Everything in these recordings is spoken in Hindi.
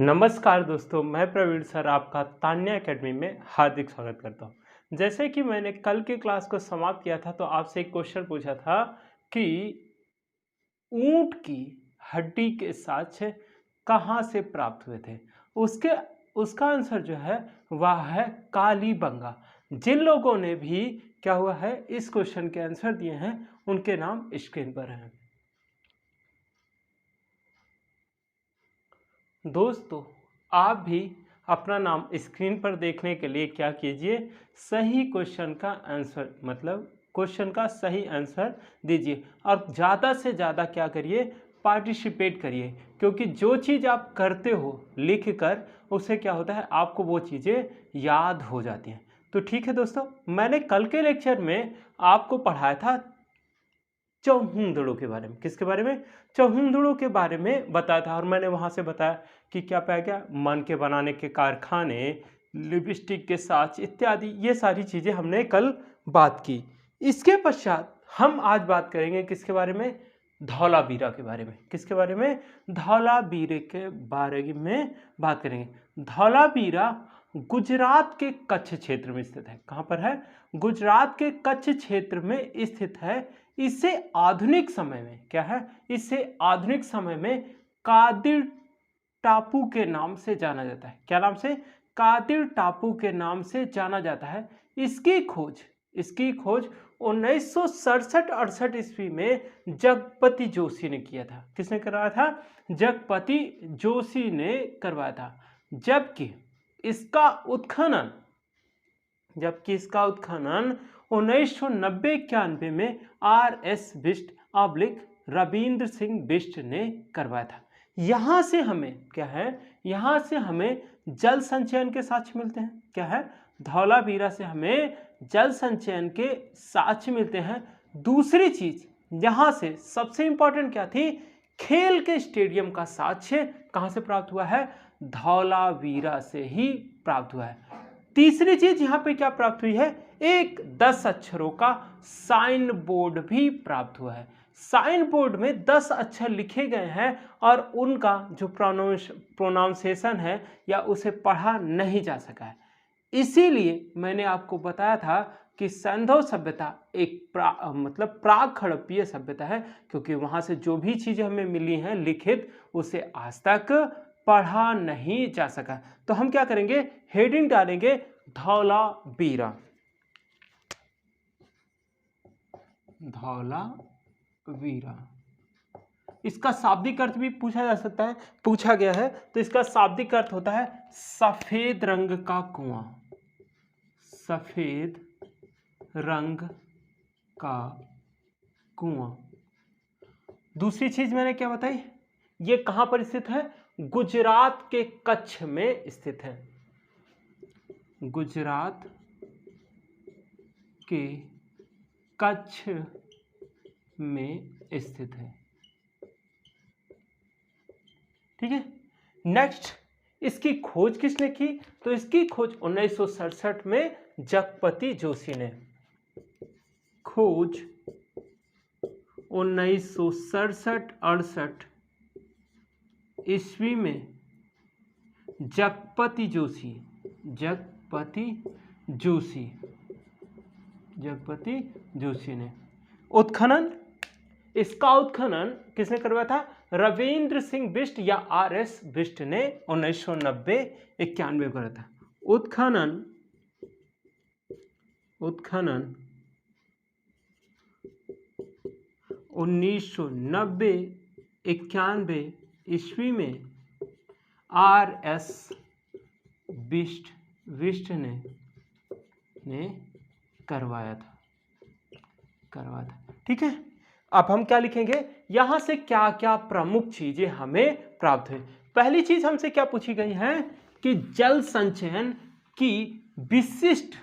नमस्कार दोस्तों, मैं प्रवीण सर आपका तान्या एकेडमी में हार्दिक स्वागत करता हूं। जैसे कि मैंने कल के क्लास को समाप्त किया था तो आपसे एक क्वेश्चन पूछा था कि ऊंट की हड्डी के साक्ष्य कहाँ से प्राप्त हुए थे। उसके उसका आंसर जो है वह है कालीबंगा। जिन लोगों ने भी क्या हुआ है इस क्वेश्चन के आंसर दिए हैं उनके नाम स्क्रीन पर हैं। दोस्तों, आप भी अपना नाम स्क्रीन पर देखने के लिए क्या कीजिए, सही क्वेश्चन का आंसर मतलब क्वेश्चन का सही आंसर दीजिए और ज़्यादा से ज़्यादा क्या करिए, पार्टिसिपेट करिए, क्योंकि जो चीज़ आप करते हो लिख कर उससे क्या होता है आपको वो चीज़ें याद हो जाती हैं। तो ठीक है दोस्तों, मैंने कल के लेक्चर में आपको पढ़ाया था चौहूंदड़ों के बारे में। किसके बारे में? चौहूंदड़ों के बारे में बताया था और मैंने वहाँ से बताया कि क्या पाया गया, मन के बनाने के कारखाने, लिपस्टिक के साच इत्यादि, ये सारी चीज़ें हमने कल बात की। इसके पश्चात हम आज बात करेंगे किसके बारे में? धौलावीरा के बारे में। किसके बारे में? धौलावीरा के बारे में बात करेंगे। धौलावीरा गुजरात के कच्छ क्षेत्र में स्थित है। कहाँ पर है? गुजरात के कच्छ क्षेत्र में स्थित है। इसे आधुनिक समय में क्या है? इसे आधुनिक समय में कादिर टापू के नाम से जाना जाता है। क्या नाम से? कादिर टापू के नाम से जाना जाता है। इसकी खोज 1967-68 ईस्वी में जगपति जोशी ने किया था। किसने करवाया था? जगपति जोशी ने करवाया था। जबकि इसका उत्खनन 1990-91 में RS बिष्ट रविंद्र सिंह बिष्ट ने करवाया था। यहां से हमें क्या है? यहां से हमें जल संचयन के साक्ष्य मिलते हैं। क्या है? धौलावीरा से हमें जल संचयन के साक्ष्य मिलते हैं। दूसरी चीज यहां से सबसे इंपॉर्टेंट क्या थी? खेल के स्टेडियम का साक्ष्य कहां से प्राप्त हुआ है? धौलावीरा से ही प्राप्त हुआ है। तीसरी चीज यहां पे क्या प्राप्त हुई है? एक 10 अक्षरों का साइन बोर्ड भी प्राप्त हुआ है। साइन बोर्ड में 10 अक्षर लिखे गए हैं और उनका जो प्रोनाउंसिएशन है या उसे पढ़ा नहीं जा सका है। इसीलिए मैंने आपको बताया था कि सिंधु सभ्यता एक मतलब प्राक हड़प्पीय सभ्यता है, क्योंकि वहां से जो भी चीजें हमें मिली हैं लिखित उसे आज तक पढ़ा नहीं जा सका। तो हम क्या करेंगे? हेडिंग डालेंगे धौलावीरा। धौलावीरा इसका शाब्दिक अर्थ भी पूछा जा सकता है, पूछा गया है। तो इसका शाब्दिक अर्थ होता है सफेद रंग का कुआं। सफेद रंग का कुआं। दूसरी चीज मैंने क्या बताई? ये कहां पर स्थित है? गुजरात के कच्छ में स्थित है। गुजरात के कच्छ में स्थित है। ठीक है। नेक्स्ट, इसकी खोज किसने की? तो इसकी खोज 1967 में जगपति जोशी ने। खोज 1967-68 ईस्वी में जगपति जोशी ने। उत्खनन, इसका उत्खनन किसने करवाया था? रविंद्र सिंह बिष्ट या RS बिष्ट ने 1990-91 में करा था। उत्खनन 1990-91 ईस्वी में RS बिष्ट ने करवाया था। ठीक है। अब हम क्या लिखेंगे? यहां से क्या क्या प्रमुख चीजें हमें प्राप्त हुई। पहली चीज हमसे क्या पूछी गई है कि जल संचयन की विशिष्ट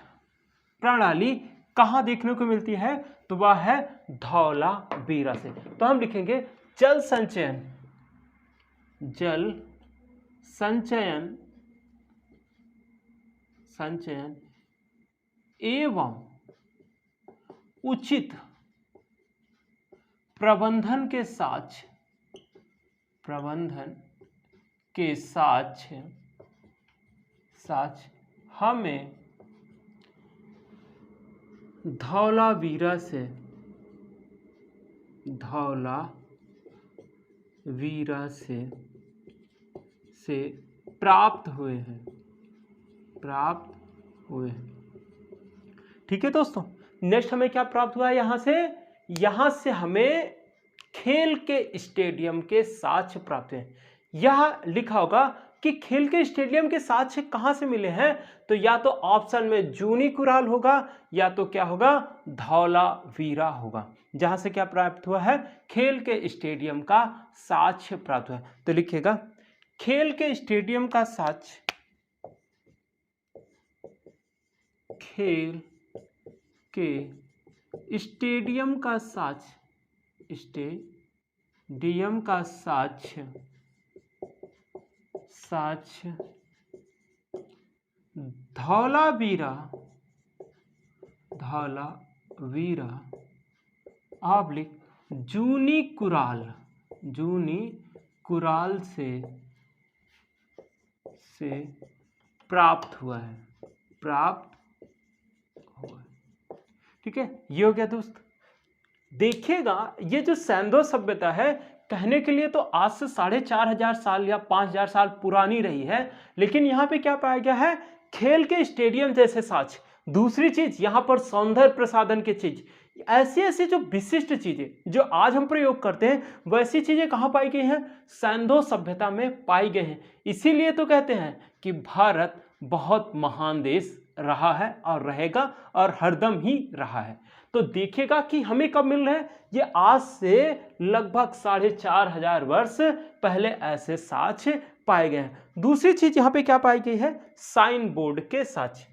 प्रणाली कहां देखने को मिलती है? तो वह है धौलावीरा से। तो हम लिखेंगे जल संचयन एवं उचित प्रबंधन के साक्ष्य के साक्ष्य हमें धौलावीरा से प्राप्त हुए हैं। ठीक है दोस्तों, नेक्स्ट हमें क्या प्राप्त हुआ है यहाँ से हमें खेल के स्टेडियम के साक्ष्य प्राप्त हुए। यह लिखा होगा कि खेल के स्टेडियम के साक्ष्य कहां से मिले हैं, तो या तो ऑप्शन में जूनी कुराल होगा या तो क्या होगा, धौलावीरा होगा, जहां से क्या प्राप्त हुआ है, खेल के स्टेडियम का साक्ष्य प्राप्त हुआ है। तो लिखिएगा खेल के स्टेडियम का साक्ष्य, खेल के स्टेडियम का साक्ष्य धौलावीरा ऑब्लिक जूनी कुराल से प्राप्त हुआ है। ठीक है, ये हो गया दोस्त। देखिएगा ये जो सैंधो सभ्यता है, कहने के लिए तो आज से 4500 साल या 5000 साल पुरानी रही है, लेकिन यहाँ पे क्या पाया गया है, खेल के स्टेडियम जैसे साक्ष्य। दूसरी चीज यहाँ पर सौंदर्य प्रसाधन की चीज, ऐसी जो विशिष्ट चीजें जो आज हम प्रयोग करते हैं, वैसी चीजें कहाँ पाई गई हैं, सैंधो सभ्यता में पाई गई हैं। इसीलिए तो कहते हैं कि भारत बहुत महान देश रहा है और रहेगा और हरदम ही रहा है। तो देखिएगा कि हमें कब मिल रहे हैं, ये आज से लगभग 4500 वर्ष पहले ऐसे साक्ष्य पाए गए हैं। दूसरी चीज यहाँ पे क्या पाई गई है, साइन बोर्ड के साक्ष्य।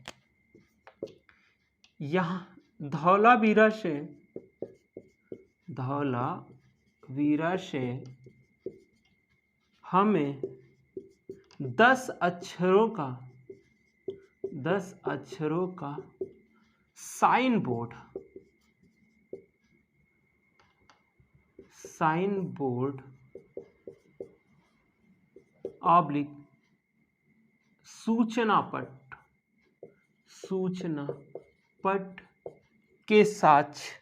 यहां धौलावीरा से हमें 10 अक्षरों का साइन बोर्ड ऑब्लिक सूचना पट के साक्ष्य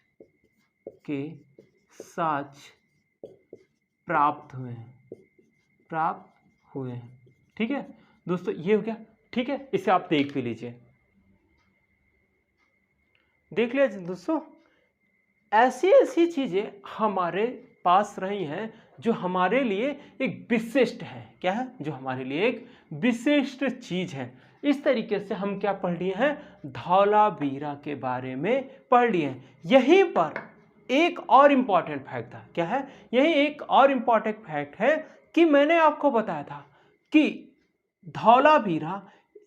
प्राप्त हुए हैं। ठीक है दोस्तों, ये हो गया। ठीक है, इसे आप देख भी लीजिए। देख लिया दोस्तों, ऐसी चीजें हमारे पास रही हैं जो हमारे लिए एक विशिष्ट है। क्या है, जो हमारे लिए एक विशिष्ट चीज है। इस तरीके से हम क्या पढ़ लिए हैं, धौलावीरा के बारे में पढ़ लिए हैं। यहीं पर एक और इंपॉर्टेंट फैक्ट था। क्या है, यही एक और इंपॉर्टेंट फैक्ट है कि मैंने आपको बताया था कि धौलावीरा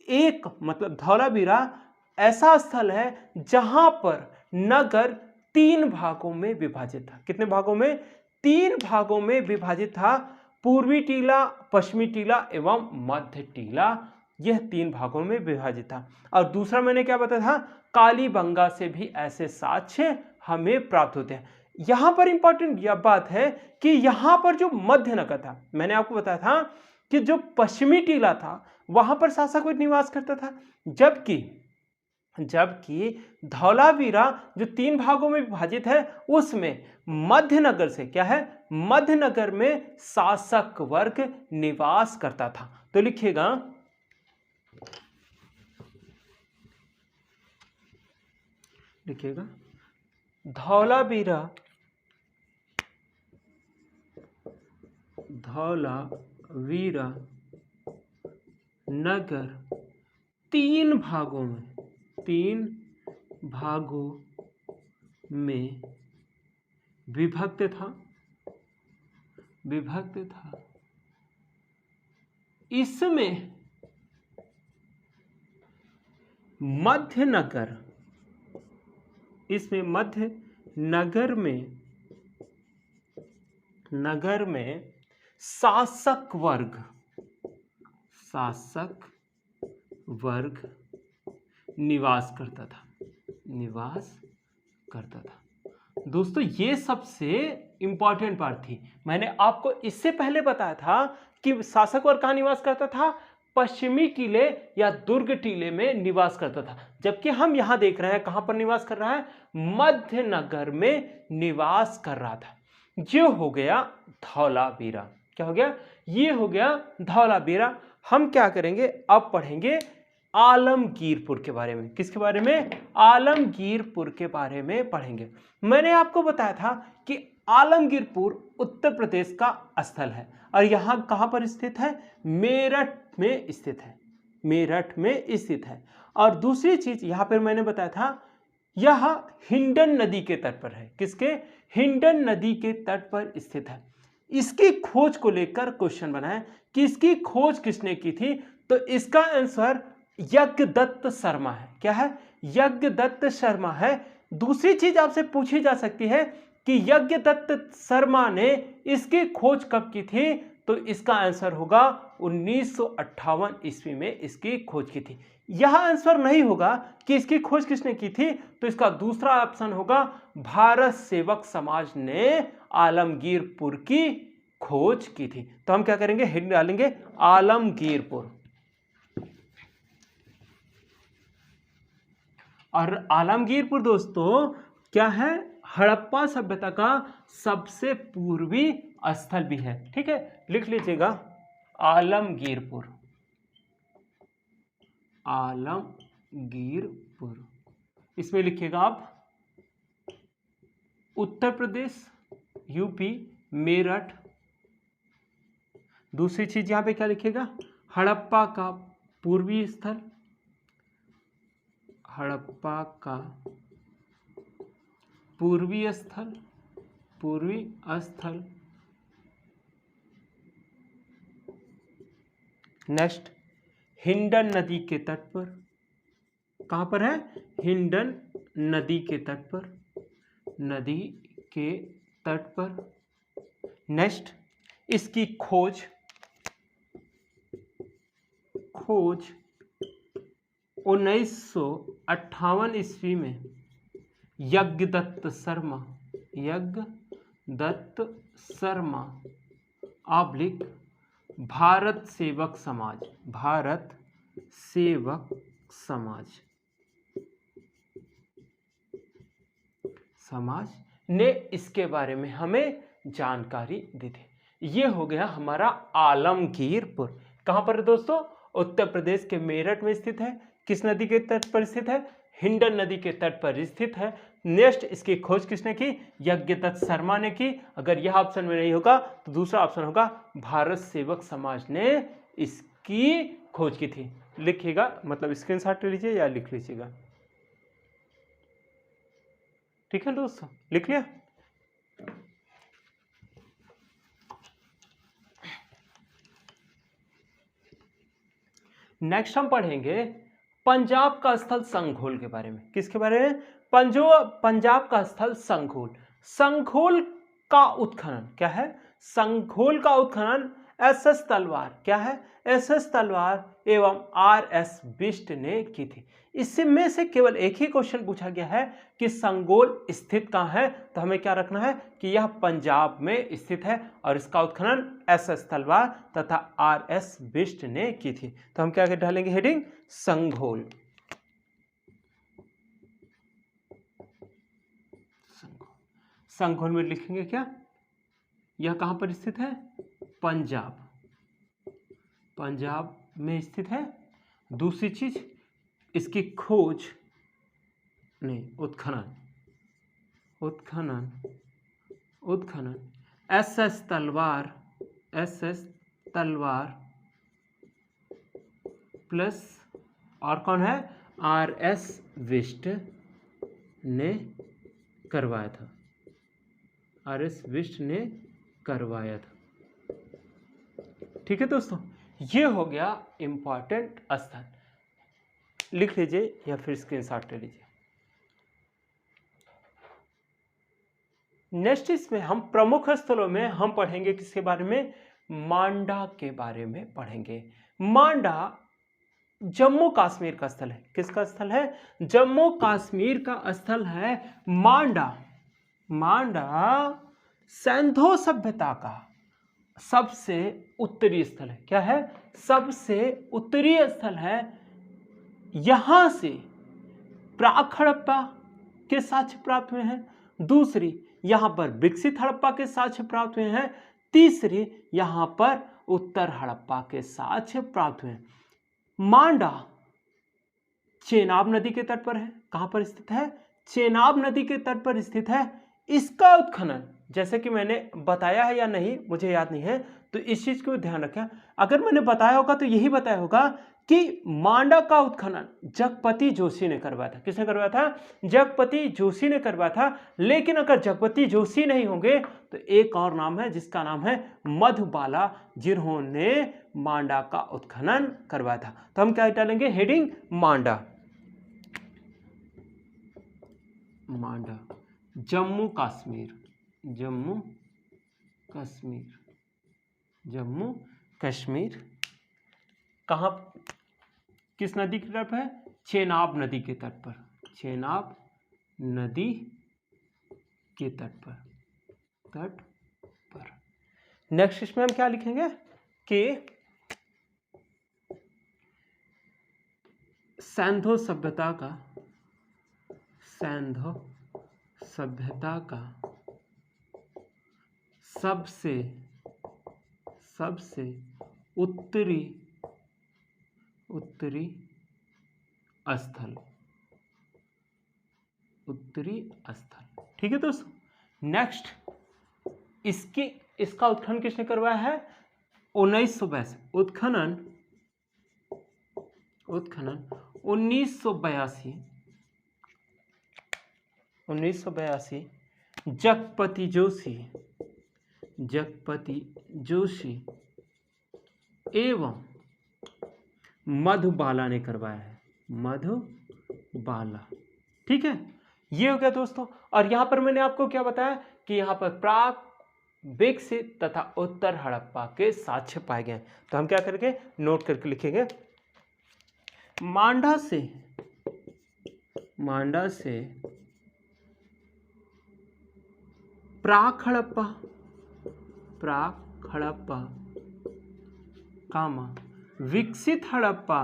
धौलावीरा ऐसा स्थल है जहां पर नगर 3 भागों में विभाजित था। कितने भागों में, 3 भागों में विभाजित था। पूर्वी टीला, पश्चिमी टीला एवं मध्य टीला, यह 3 भागों में विभाजित था। और दूसरा मैंने क्या बताया था, कालीबंगा से भी ऐसे साक्ष्य हमें प्राप्त होते हैं। यहां पर इंपॉर्टेंट यह बात है कि यहां पर जो मध्य नगर था, मैंने आपको बताया था कि जो पश्चिमी टीला था वहां पर शासक निवास करता था, जबकि धौलावीरा जो 3 भागों में विभाजित है उसमें मध्यनगर से क्या है, मध्यनगर में शासक वर्ग निवास करता था। तो लिखिएगा धौलावीरा नगर 3 भागों में विभक्त था। इसमें मध्य नगर में शासक वर्ग निवास करता था। दोस्तों ये सबसे इंपॉर्टेंट बात थी। मैंने आपको इससे पहले बताया था कि शासक वर्ग कहाँ निवास करता था, पश्चिमी किले या दुर्ग टीले में निवास करता था, जबकि हम यहां देख रहे हैं कहां पर निवास कर रहा है, मध्य नगर में निवास कर रहा था। ये हो गया धौलावीरा। क्या हो गया, ये हो गया धौलावीरा। हम क्या करेंगे, अब पढ़ेंगे आलमगीरपुर के बारे में। किसके बारे में, आलमगीरपुर के बारे में पढ़ेंगे। मैंने आपको बताया था कि आलमगीरपुर उत्तर प्रदेश का स्थल है और यहां कहां पर स्थित है, मेरठ में स्थित है, मेरठ में स्थित है। और दूसरी चीज यहां पर मैंने बताया था, यह हिंडन नदी के तट पर है। किसके, हिंडन नदी के तट पर स्थित है। इसकी खोज को लेकर क्वेश्चन बना है कि इसकी खोज किसने की थी, तो इसका आंसर यज्ञदत्त शर्मा है। क्या है, यज्ञदत्त शर्मा है। दूसरी चीज आपसे पूछी जा सकती है कि यज्ञदत्त शर्मा ने इसकी खोज कब की थी, तो इसका आंसर होगा 1958 ईस्वी में इसकी खोज की थी। यह आंसर नहीं होगा कि इसकी खोज किसने की थी, तो इसका दूसरा ऑप्शन होगा, भारत सेवक समाज ने आलमगीरपुर की खोज की थी। तो हम क्या करेंगे, हिंट डालेंगे आलमगीरपुर। और आलमगीरपुर दोस्तों क्या है, हड़प्पा सभ्यता का सबसे पूर्वी स्थल भी है। ठीक है, लिख लीजिएगा आलमगीरपुर, आलमगीरपुर। इसमें लिखिएगा आप उत्तर प्रदेश, यूपी, मेरठ। दूसरी चीज यहां पे क्या लिखिएगा, हड़प्पा का पूर्वी स्थल, हड़प्पा का पूर्वी स्थल, पूर्वी स्थल। नेक्स्ट, हिंडन नदी के तट पर। कहां पर है, हिंडन नदी के तट पर, नदी के तट पर। नेक्स्ट, इसकी खोज 1958 ईस्वी में यज्ञदत्त शर्मा, यज्ञदत्त शर्मा ऑब्लिक भारत सेवक समाज, भारत सेवक समाज ने इसके बारे में हमें जानकारी दी थी। ये हो गया हमारा आलमगीरपुर। कहां पर है दोस्तों, उत्तर प्रदेश के मेरठ में स्थित है। किस नदी के तट पर स्थित है, हिंडन नदी के तट पर स्थित है। नेक्स्ट, इसकी खोज किसने की, यज्ञदत्त शर्मा ने की। अगर यह ऑप्शन में नहीं होगा तो दूसरा ऑप्शन होगा, भारत सेवक समाज ने इसकी खोज की थी। लिखिएगा, मतलब स्क्रीनशॉट ले लीजिए या लिख लीजिएगा। ठीक है दोस्तों, लिख लिया। नेक्स्ट हम पढ़ेंगे पंजाब का स्थल संघोल के बारे में। किसके बारे में, पंजाब का स्थल संघोल। संघोल का उत्खनन क्या है, संघोल का उत्खनन एसएस तलवार, क्या है, एसएस तलवार एवं आरएस बिष्ट ने की थी। इसमें से केवल एक ही क्वेश्चन पूछा गया है कि संघोल स्थित कहां है, तो हमें क्या रखना है कि यह पंजाब में स्थित है और इसका उत्खनन एसएस तलवार तथा आरएस बिष्ट ने की थी। तो हम क्या डालेंगे हेडिंग, संघोल। संघोल में लिखेंगे क्या, यह कहां पर स्थित है, पंजाब, पंजाब में स्थित है। दूसरी चीज, इसकी खोज नहीं, उत्खनन, उत्खनन, उत्खनन एसएस तलवार, एसएस तलवार प्लस और कौन है, आरएस बिष्ट ने करवाया था, आरएस बिष्ट ने करवाया था। ठीक है दोस्तों, ये हो गया इंपॉर्टेंट स्थल। लिख लीजिए या फिर स्क्रीनशॉट ले लीजिए। नेक्स्ट इसमें हम प्रमुख स्थलों में हम पढ़ेंगे किसके बारे में, मांडा के बारे में पढ़ेंगे। मांडा जम्मू कश्मीर का स्थल है। किसका स्थल है, जम्मू कश्मीर का स्थल है मांडा। मांडा सैंधो सभ्यता का सबसे उत्तरी स्थल है। क्या है? सबसे उत्तरी स्थल है। यहां से प्राक हड़प्पा के साक्ष्य प्राप्त हुए हैं। दूसरी, यहां पर विकसित हड़प्पा के साक्ष्य प्राप्त हुए हैं। तीसरी, यहां पर उत्तर हड़प्पा के साक्ष्य प्राप्त हुए हैं। मांडा चेनाब नदी के तट पर है। कहां पर स्थित है? चेनाब नदी के तट पर स्थित है। इसका उत्खनन, जैसे कि मैंने बताया है या नहीं मुझे याद नहीं है, तो इस चीज को ध्यान रखें। अगर मैंने बताया होगा तो यही बताया होगा कि मांडा का उत्खनन जगपति जोशी ने करवाया था। किसने करवाया था? जगपति जोशी ने करवाया था। लेकिन अगर जगपति जोशी नहीं होंगे तो एक और नाम है जिसका नाम है मधुबाला, जिन्होंने मांडा का उत्खनन करवाया था। तो हम क्या डालेंगे? हेडिंग मांडा। मांडा जम्मू कश्मीर, जम्मू कश्मीर, जम्मू कश्मीर। कहां, किस नदी की तरफ है? चेनाब नदी के तट पर, चेनाब नदी के तट पर, तट पर। नेक्स्ट इसमें हम क्या लिखेंगे कि सैंधो सभ्यता का, सैंधो सभ्यता का सबसे सबसे उत्तरी उत्तरी स्थल, उत्तरी स्थल। ठीक है दोस्तों। नेक्स्ट, इसका उत्खनन किसने करवाया है? 1982। उत्खनन 1982 जगपति जोशी एवं मधुबाला ने करवाया है। मधुबाला। ठीक है, ये हो गया दोस्तों। और यहां पर मैंने आपको क्या बताया कि यहां पर प्राक, विकसित तथा उत्तर हड़प्पा के साक्ष्य पाए गए। तो हम क्या करेंगे? नोट करके लिखेंगे। मांडा से प्राक हड़प्पा, कामा विकसित हड़प्पा,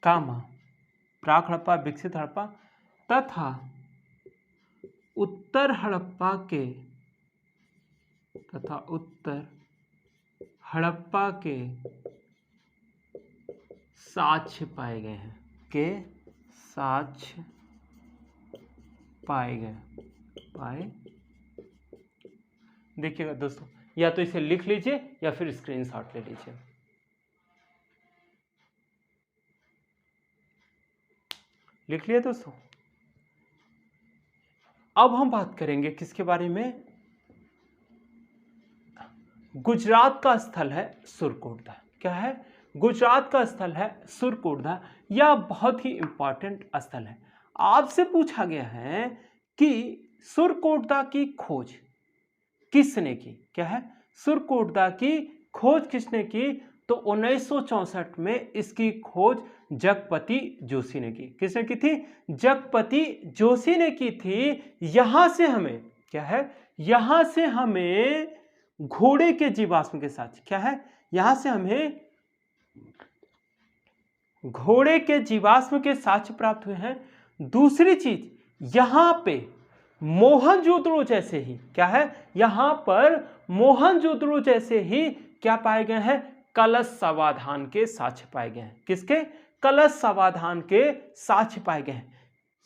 कामा प्राक हड़प्पा, विकसित हड़प्पा तथा उत्तर हड़प्पा के साक्ष्य पाए गए हैं, के साक्ष्य पाए देखिएगा दोस्तों, या तो इसे लिख लीजिए या फिर स्क्रीनशॉट ले लीजिए। लिख लिया दोस्तों। अब हम बात करेंगे किसके बारे में? गुजरात का स्थल है सुरकोटदा। क्या है? गुजरात का स्थल है सुरकोटदा। यह बहुत ही इंपॉर्टेंट स्थल है। आपसे पूछा गया है कि सुरकोटदा की खोज किसने की? क्या है? सुरकोटदा की खोज किसने की? तो 1964 में इसकी खोज जगपति जोशी ने की। किसने की थी? जगपति जोशी ने की थी। यहां से हमें क्या है? यहां से हमें घोड़े के जीवाश्म के साथ क्या है? यहां से हमें घोड़े के जीवाश्म के साक्ष्य प्राप्त हुए हैं। दूसरी चीज, यहां पे मोहनजोदड़ो जैसे ही क्या है? यहां पर मोहनजोदड़ो जैसे ही क्या पाए गए हैं? कलश समाधान के साक्ष्य पाए गए हैं। किसके? कलश समाधान के साक्ष्य पाए गए हैं।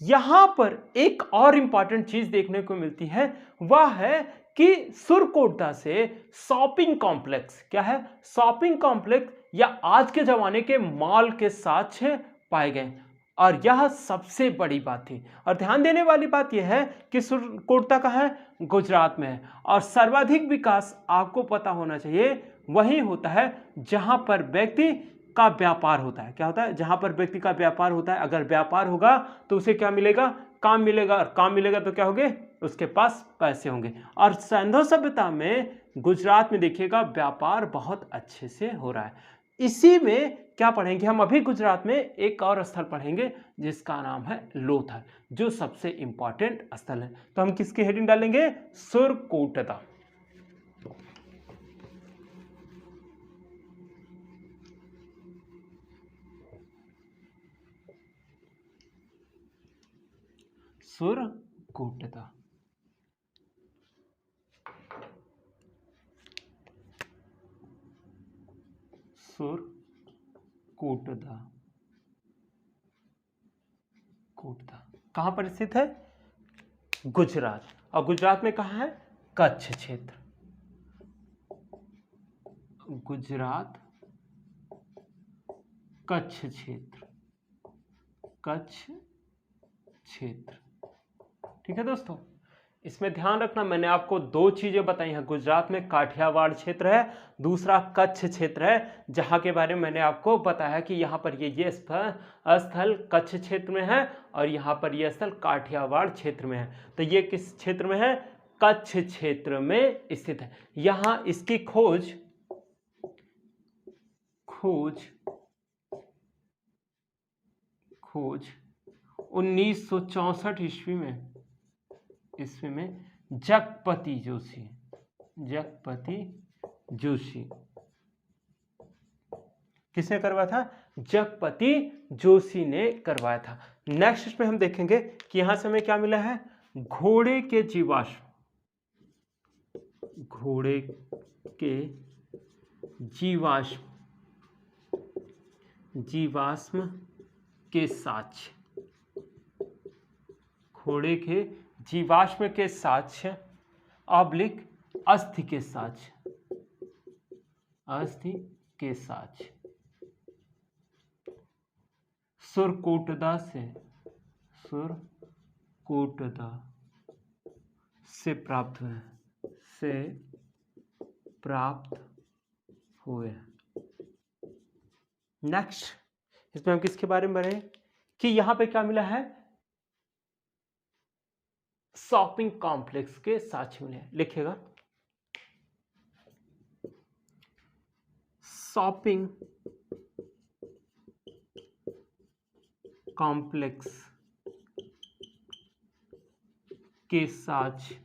यहां पर एक और इंपॉर्टेंट चीज देखने को मिलती है, वह है कि सुरकोटदा से शॉपिंग कॉम्प्लेक्स क्या है? शॉपिंग कॉम्प्लेक्स या आज के जमाने के मॉल के साक्ष्य पाए गए। और यह सबसे बड़ी बात थी। और ध्यान देने वाली बात यह है कि सुरकोटदा कहाँ है? गुजरात में है। और सर्वाधिक विकास आपको पता होना चाहिए वही होता है जहां पर व्यक्ति का व्यापार होता है। क्या होता है? जहां पर व्यक्ति का व्यापार होता है। अगर व्यापार होगा तो उसे क्या मिलेगा? काम मिलेगा। और काम मिलेगा तो क्या होंगे? उसके पास पैसे होंगे। और सैंधो सभ्यता में गुजरात में देखिएगा व्यापार बहुत अच्छे से हो रहा है। इसी में क्या पढ़ेंगे हम अभी, गुजरात में एक और स्थल पढ़ेंगे जिसका नाम है लोथल, जो सबसे इंपॉर्टेंट स्थल है। तो हम किसकी हेडिंग डालेंगे? सुरकोटदा। सुरकोटदा। सुरकोटदा, कोटदा कहां पर स्थित है? गुजरात। और गुजरात में कहां है? कच्छ क्षेत्र। गुजरात कच्छ क्षेत्र, कच्छ क्षेत्र। ठीक है दोस्तों, इसमें ध्यान रखना, मैंने आपको दो चीजें बताई हैं। गुजरात में काठियावाड़ क्षेत्र है, दूसरा कच्छ क्षेत्र है, जहां के बारे में मैंने आपको बताया कि यहाँ पर ये स्थल कच्छ क्षेत्र में है और यहाँ पर यह स्थल काठियावाड़ क्षेत्र में है। तो ये किस क्षेत्र में है? कच्छ क्षेत्र में स्थित है। यहाँ इसकी खोज 1964 ईस्वी में जगपति जोशी किसने करवाया था? जगपति जोशी ने करवाया था। नेक्स्ट इसमें हम देखेंगे कि यहां से हमें क्या मिला है? घोड़े के जीवाश्म के साक्ष्य, घोड़े के जीवाश्म के साक्ष्य ऑब्लिक अस्थि के साक्ष्य सुरकोटदा से प्राप्त हुए। नेक्स्ट इसमें हम किसके बारे में पढ़ें कि यहां पे क्या मिला है? शॉपिंग कॉम्प्लेक्स के साक्ष्य मिले। लिखिएगा, शॉपिंग कॉम्प्लेक्स के साक्ष्य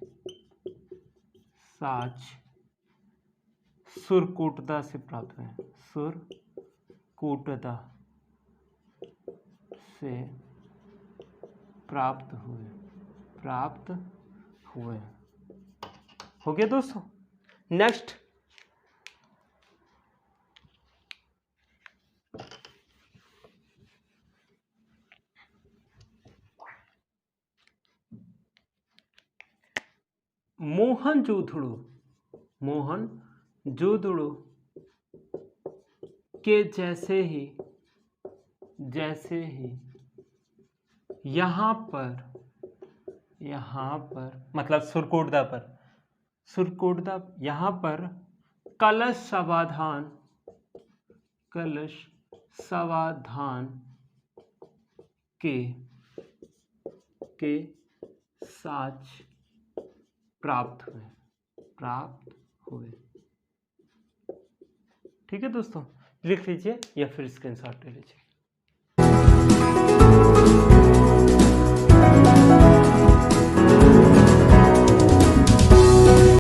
सुरकोटदा से प्राप्त हुए। सुरकोटदा से प्राप्त हुए। हो गया दोस्तों। नेक्स्ट मोहनजोदड़ो के जैसे ही यहाँ पर मतलब सुरकोटदा यहाँ पर कलश समाधान के साक्ष्य प्राप्त हुए। ठीक है दोस्तों, लिख लीजिए या फिर स्क्रीनशॉट ले लीजिए।